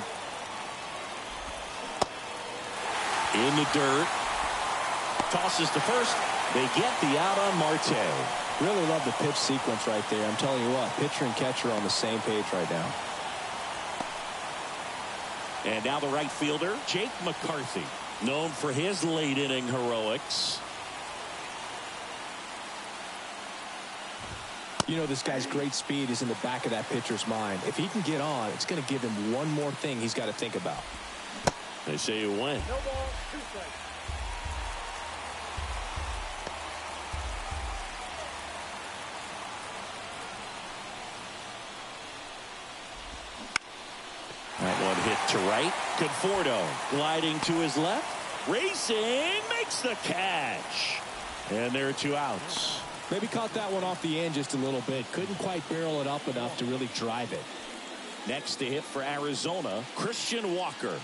In the dirt. Tosses to first. They get the out on Marte. Really love the pitch sequence right there. I'm telling you what, pitcher and catcher on the same page right now. And now the right fielder, Jake McCarthy, known for his late inning heroics. You know, this guy's great speed is in the back of that pitcher's mind. If he can get on, it's going to give him one more thing he's got to think about. They say you win. No ball, 2 strikes. That one hit to right. Conforto gliding to his left. Racing, makes the catch. And there are 2 outs. Maybe caught that one off the end just a little bit. Couldn't quite barrel it up enough to really drive it. Next to hit for Arizona, Christian Walker.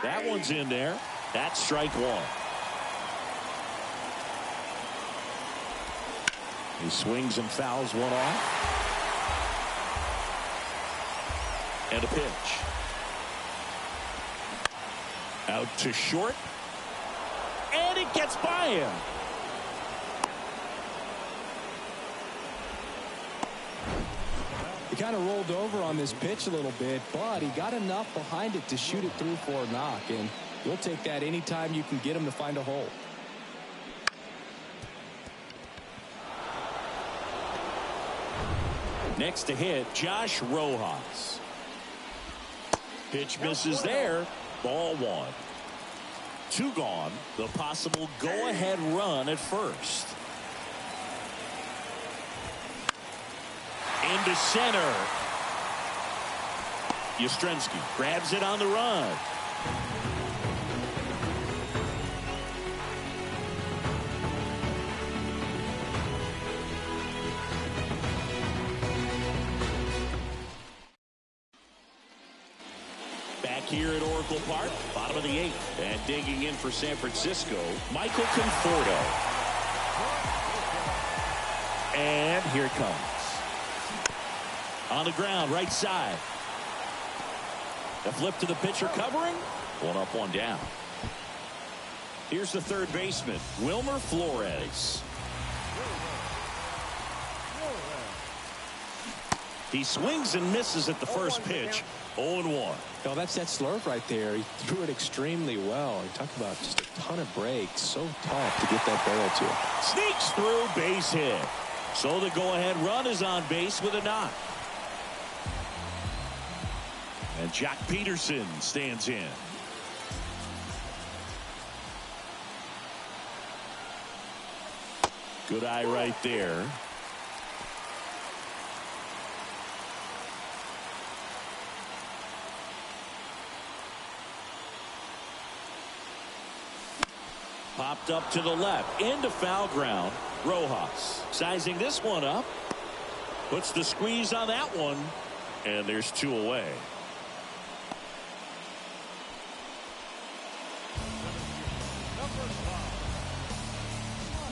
That one's in there. That's strike 1. He swings and fouls one off. And a pitch. Out to short. And it gets by him. He kind of rolled over on this pitch a little bit, but he got enough behind it to shoot it through for a knock, and we'll take that anytime you can get him to find a hole. Next to hit, Josh Rojas. Pitch misses there. Ball 1. 2 gone. The possible go-ahead run at first. Into center. Yastrzemski grabs it on the run. Back here at Oracle Park, bottom of the 8th, and digging in for San Francisco, Michael Conforto. And here it comes. On the ground, right side. The flip to the pitcher covering. One up, one down. Here's the third baseman, Wilmer Flores. He swings and misses at the first pitch. 0-1. Oh, that's that slurve right there. He threw it extremely well. He talked about just a ton of breaks. So tough to get that barrel to. Sneaks through, base hit. So the go-ahead run is on base with a knock. And Jack Peterson stands in. Good eye right there. Popped up to the left, into foul ground. Rojas sizing this one up. Puts the squeeze on that one. And there's two away.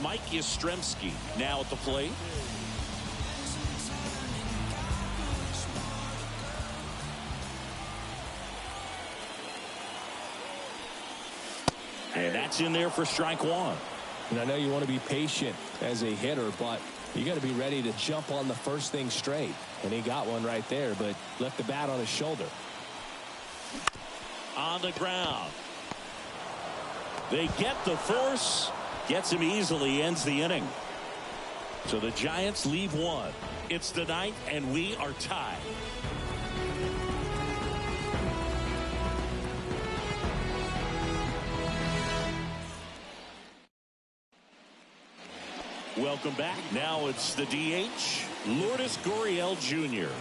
Mike Yastrzemski now at the plate. And that's in there for strike one. And I know you want to be patient as a hitter, but you got to be ready to jump on the first thing straight. And he got one right there, but left the bat on his shoulder. On the ground. They get the force. Gets him easily, ends the inning. So the Giants leave one. It's the ninth, and we are tied. Welcome back. Now it's the DH, Lourdes Gurriel Jr.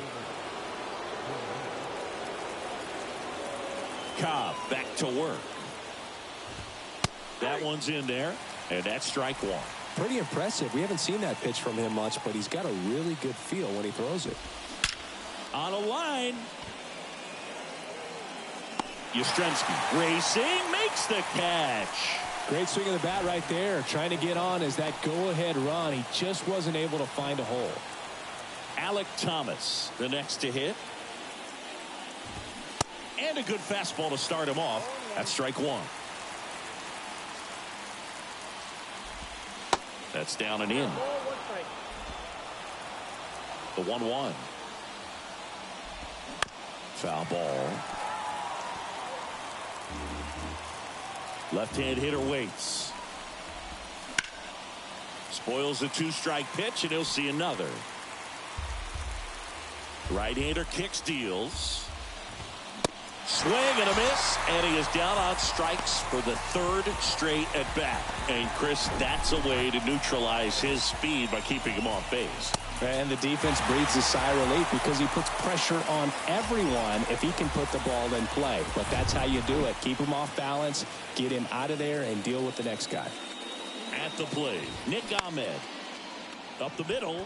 Cobb back to work. That one's in there, and that's strike one. Pretty impressive. We haven't seen that pitch from him much, but he's got a really good feel when he throws it. On a line. Yastrzemski racing, makes the catch. Great swing of the bat right there. Trying to get on as that go-ahead run. He just wasn't able to find a hole. Alek Thomas, the next to hit. And a good fastball to start him off. That's strike one. That's down and in. The 1-1. Foul ball. Left-hand hitter waits. Spoils the two-strike pitch, and he'll see another. Right-hander kicks, deals. Swing and a miss, and he is down on strikes for the third straight at bat. And Chris, that's a way to neutralize his speed by keeping him off base. And the defense breathes a sigh of relief because he puts pressure on everyone if he can put the ball in play. But that's how you do it. Keep him off balance, get him out of there, and deal with the next guy. At the plate, Nick Ahmed. Up the middle.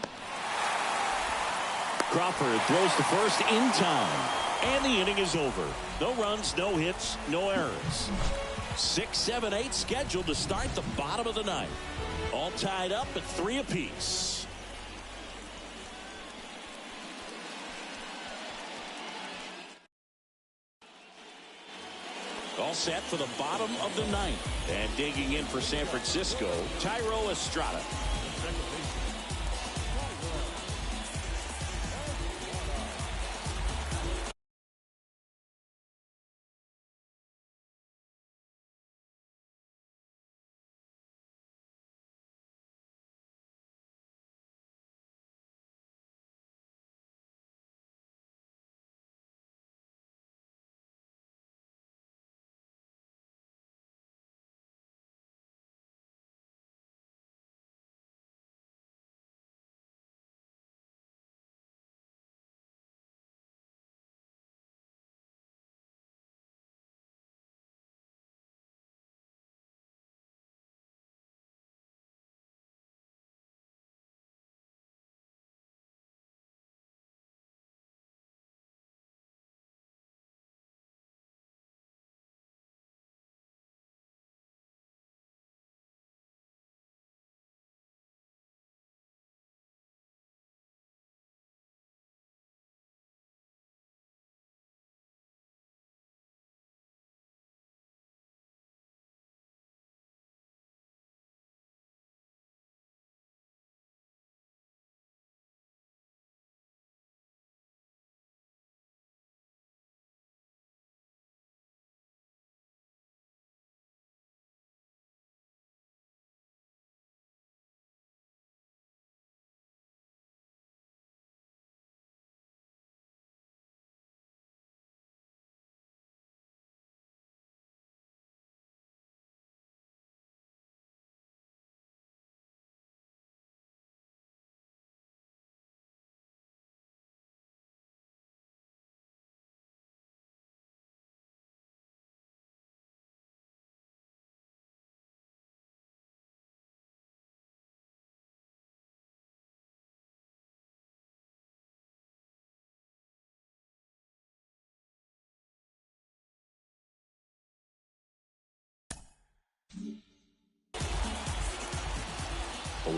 Crawford throws to first in time. And the inning is over. No runs, no hits, no errors. 6, 7, 8 scheduled to start the bottom of the ninth. All tied up at 3 apiece. All set for the bottom of the ninth. And digging in for San Francisco, Thairo Estrada.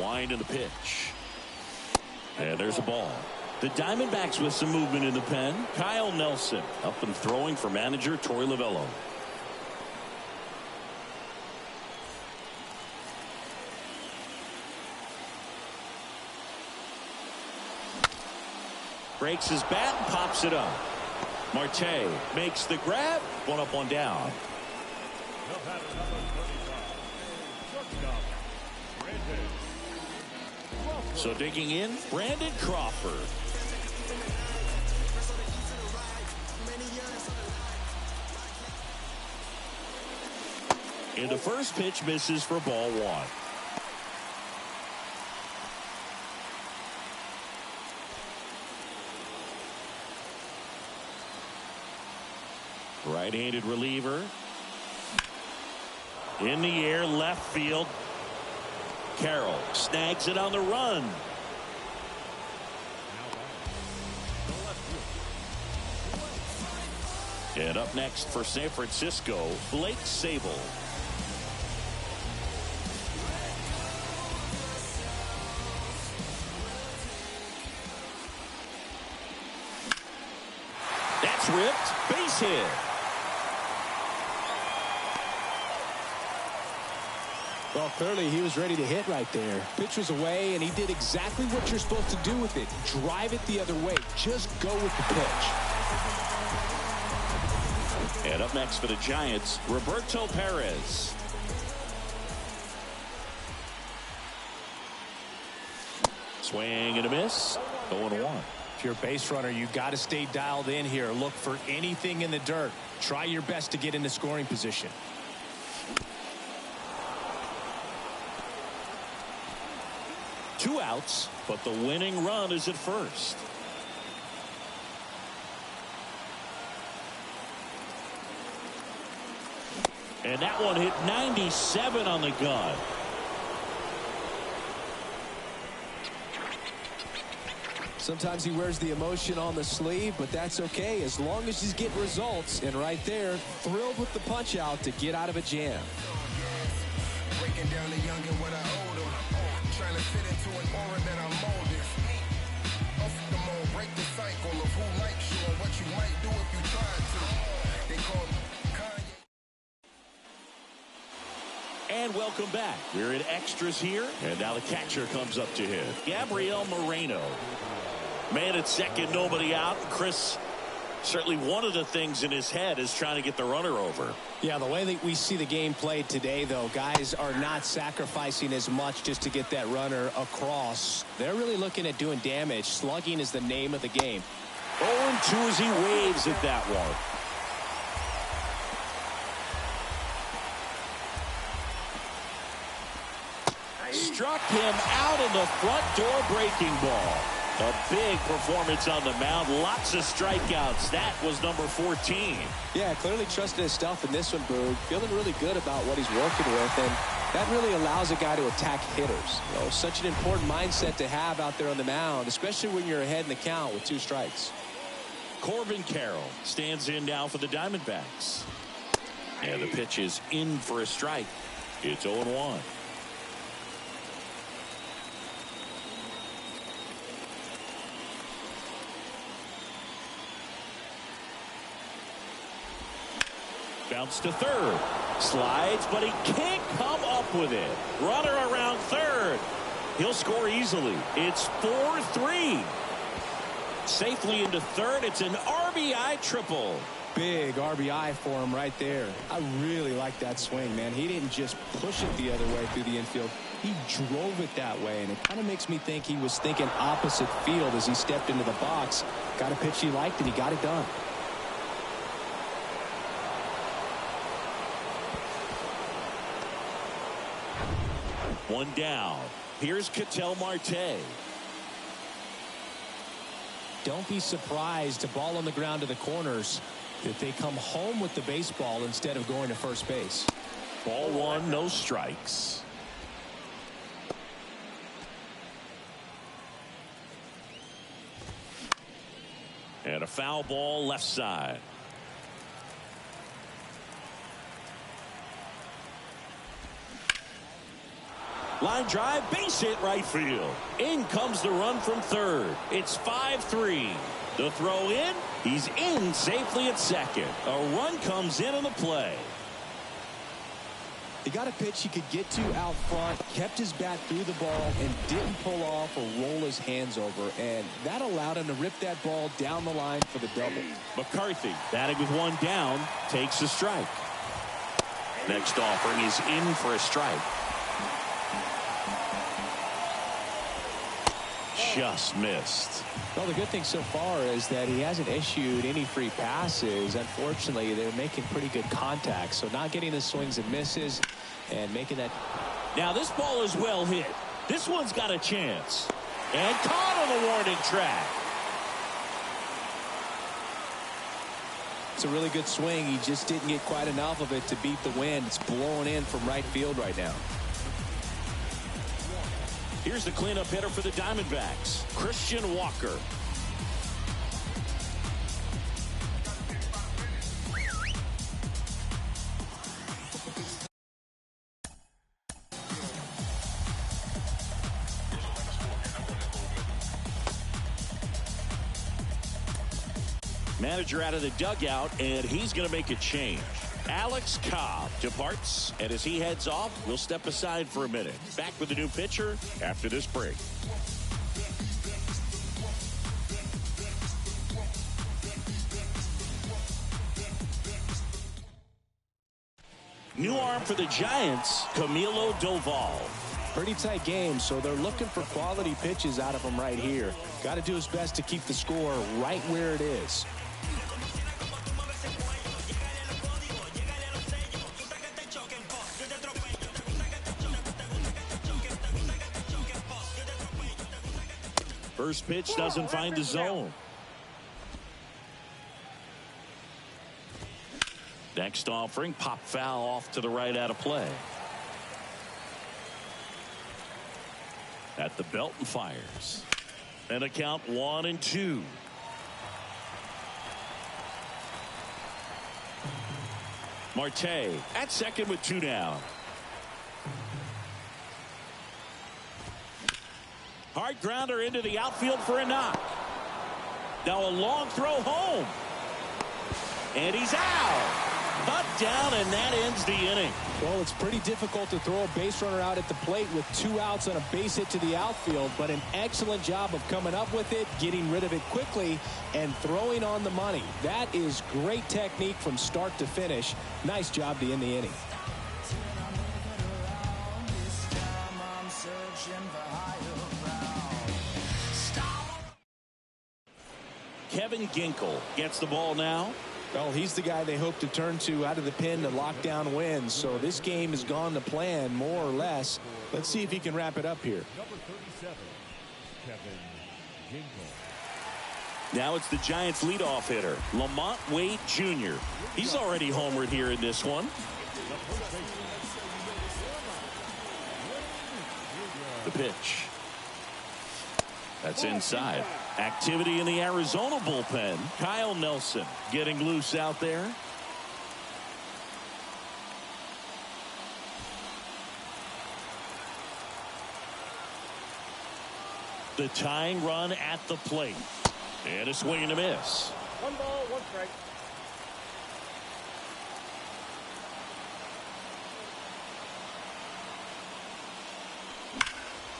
wind in the pitch. And there's a ball. The Diamondbacks with some movement in the pen. Kyle Nelson up and throwing for manager Torey Lovullo. Breaks his bat and pops it up. Marte makes the grab. One up, one down. So digging in, Brandon Crawford. And the first pitch misses for ball one. Right-handed reliever. In the air, left field. Carroll snags it on the run. And up next for San Francisco, Blake Sabol. That's ripped. Base hit. Well, clearly he was ready to hit right there. Pitch was away, and he did exactly what you're supposed to do with it. Drive it the other way. Just go with the pitch. And up next for the Giants, Roberto Perez. Swing and a miss. 0-1. If you're a base runner, you got to stay dialed in here. Look for anything in the dirt. Try your best to get into scoring position. Two outs, but the winning run is at first. And that one hit 97 on the gun. Sometimes he wears the emotion on the sleeve, but that's okay as long as he's getting results. And right there, thrilled with the punch out to get out of a jam. Breaking down the young and what I owe them. Trying to fit into an aura that I'm molding. Off the mold, break the cycle of who likes you and what you might do if you tried to. They call me Kanye. And welcome back. We're in extras here. And now the catcher comes up to hit. Gabriel Moreno. Man at second, nobody out. Chris, certainly one of the things in his head is trying to get the runner over. Yeah, the way that we see the game played today, though, guys are not sacrificing as much just to get that runner across. They're really looking at doing damage. Slugging is the name of the game. 0-2 as he waves at that one. Struck him out in the front door breaking ball. A big performance on the mound. Lots of strikeouts. That was number 14. Yeah, clearly trusted his stuff in this one, Boog. Feeling really good about what he's working with, and that really allows a guy to attack hitters. You know, such an important mindset to have out there on the mound, especially when you're ahead in the count with 2 strikes. Corbin Carroll stands in now for the Diamondbacks. And the pitch is in for a strike. It's 0-1. Bounce to third. Slides, but he can't come up with it. Runner around third. He'll score easily. It's 4-3. Safely into third. It's an RBI triple. Big RBI for him right there. I really like that swing, man. He didn't just push it the other way through the infield. He drove it that way, and it kind of makes me think he was thinking opposite field as he stepped into the box. Got a pitch he liked, and he got it done. One down. Here's Ketel Marte. Don't be surprised, a ball on the ground to the corners, that they come home with the baseball instead of going to first base. Ball one, no strikes. And a foul ball left side. Line drive, base hit right field. In comes the run from third. It's 5-3. The throw in, he's in safely at second. A run comes in on the play. He got a pitch he could get to out front, kept his bat through the ball, and didn't pull off or roll his hands over. And that allowed him to rip that ball down the line for the double. McCarthy, batting with one down, takes a strike. Next offering is in for a strike. Just missed. Well, the good thing so far is that he hasn't issued any free passes. Unfortunately, they're making pretty good contact. So not getting the swings and misses and making that. Now this ball is well hit. This one's got a chance. And caught on the warning track. It's a really good swing. He just didn't get quite enough of it to beat the wind. It's blowing in from right field right now. Here's the cleanup hitter for the Diamondbacks, Christian Walker. Manager out of the dugout, and he's going to make a change. Alex Cobb departs, and as he heads off, we'll step aside for a minute. Back with the new pitcher after this break. New arm for the Giants, Camilo Doval. Pretty tight game, so they're looking for quality pitches out of him right here. Got to do his best to keep the score right where it is. First pitch doesn't find the zone. Next offering, pop foul off to the right out of play. At the belt and fires. And a count 1-2. Marte at second with two down. Hard grounder into the outfield for a knock. Now a long throw home. And he's out. Cut down, and that ends the inning. Well, it's pretty difficult to throw a base runner out at the plate with 2 outs on a base hit to the outfield, but an excellent job of coming up with it, getting rid of it quickly, and throwing on the money. That is great technique from start to finish. Nice job to end the inning. Kevin Ginkel gets the ball now. Well, he's the guy they hope to turn to out of the pen to lock down wins. So this game has gone to plan, more or less. Let's see if he can wrap it up here. Number 37, Kevin Ginkel. Now it's the Giants' leadoff hitter, Lamont Wade Jr. He's already homered here in this one. The pitch. That's inside. Activity in the Arizona bullpen. Kyle Nelson getting loose out there. The tying run at the plate. And a swing and a miss. 1 ball, 1 strike.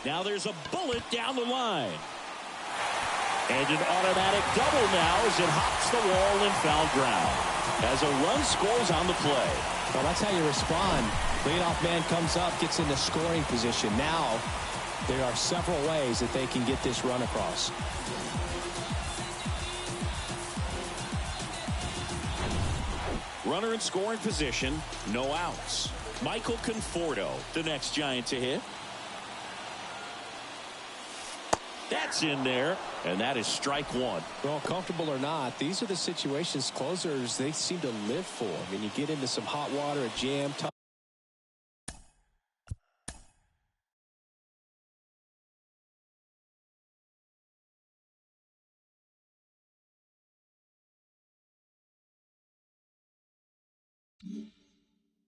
Now there's a bullet down the line. And an automatic double now as it hops the wall and foul ground. As a run scores on the play. Well, that's how you respond. Leadoff man comes up, gets into scoring position. Now there are several ways that they can get this run across. Runner in scoring position, no outs. Michael Conforto, the next Giant to hit. That's in there, and that is strike one. Well, comfortable or not, these are the situations closers they seem to live for. I mean, you get into some hot water, a jam, tough.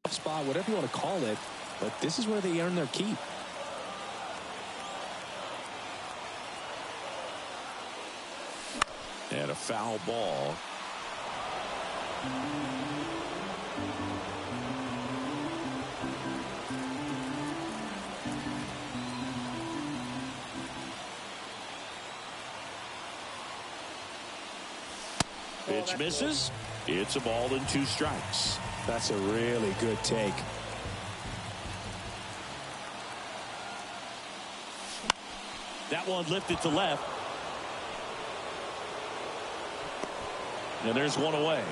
Spot, whatever you want to call it, but this is where they earn their keep. And a foul ball. Pitch misses. It's a ball and 2 strikes. That's a really good take. That one lifted to left. And there's one away.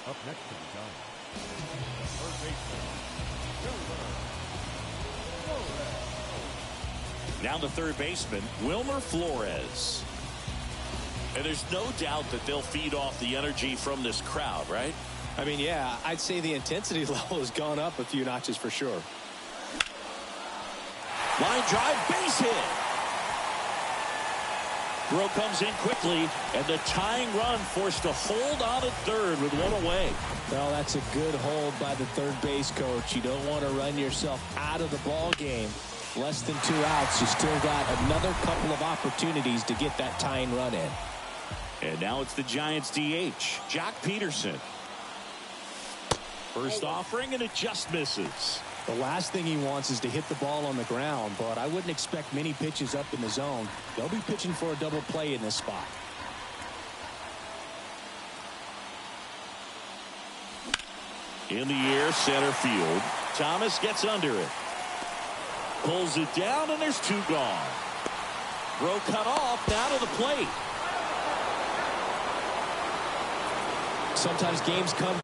Up next to the Giants, the third baseman, Now the third baseman, Wilmer Flores. And there's no doubt that they'll feed off the energy from this crowd, right? I mean, yeah, I'd say the intensity level has gone up a few notches for sure. Line drive, base hit. Throw comes in quickly, and the tying run forced to hold on at third with one away. Well, that's a good hold by the third base coach. You don't want to run yourself out of the ball game. Less than 2 outs. You still got another couple of opportunities to get that tying run in. And now it's the Giants DH, Jock Peterson. First offering, and it just misses. The last thing he wants is to hit the ball on the ground, but I wouldn't expect many pitches up in the zone. They'll be pitching for a double play in this spot. In the air, center field. Thomas gets under it. Pulls it down, and there's 2 gone. Throw cut off, now to the plate. Sometimes games come